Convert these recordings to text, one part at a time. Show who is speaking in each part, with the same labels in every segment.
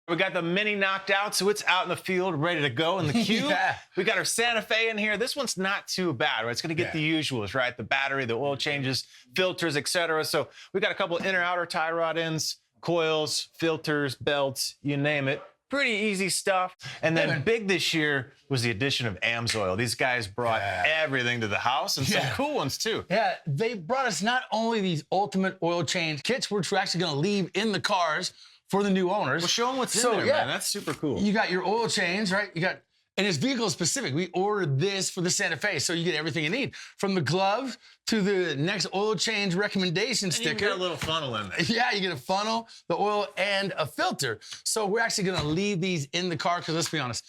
Speaker 1: We got the Mini knocked out, so it's out in the field, ready to go in the queue.
Speaker 2: Yeah.
Speaker 1: We got our Santa Fe in here. This one's not too bad, right? It's going to get the usuals, right? The battery, the oil changes, filters, etc. So we got a couple inner outer tie rod ends, coils, filters, belts, you name it. Pretty easy stuff. And then big this year was the addition of AMSOIL. These guys brought everything to the house and some cool ones too.
Speaker 2: Yeah, they brought us not only these ultimate oil change kits, which we're actually going to leave in the cars for the new owners.
Speaker 1: Well, show them what's in there, man. That's super cool.
Speaker 2: You got your oil change, right? You got, and it's vehicle specific. We ordered this for the Santa Fe, so you get everything you need. From the glove to the next oil change recommendation sticker.
Speaker 1: You got a little funnel in there.
Speaker 2: Yeah, you get a funnel, the oil, and a filter. So we're actually gonna leave these in the car, because let's be honest,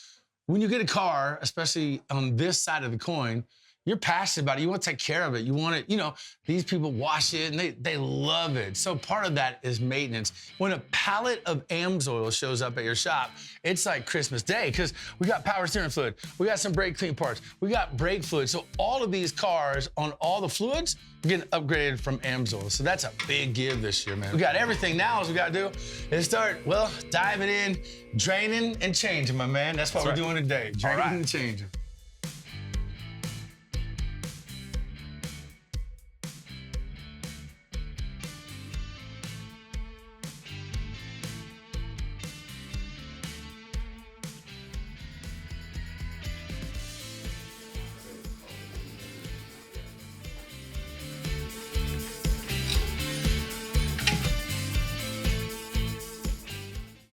Speaker 2: when you get a car, especially on this side of the coin, you're passionate about it. You want to take care of it. You want it, you know, these people wash it and they love it. So part of that is maintenance. When a pallet of AMSOIL shows up at your shop, it's like Christmas Day, because we got power steering fluid, we got some brake clean parts, we got brake fluid. So all of these cars on all the fluids are getting upgraded from AMSOIL. So that's a big give this year, man. We got everything now. All we got to do is start, well, diving in, draining and changing, my man. That's what we're doing today, draining and changing.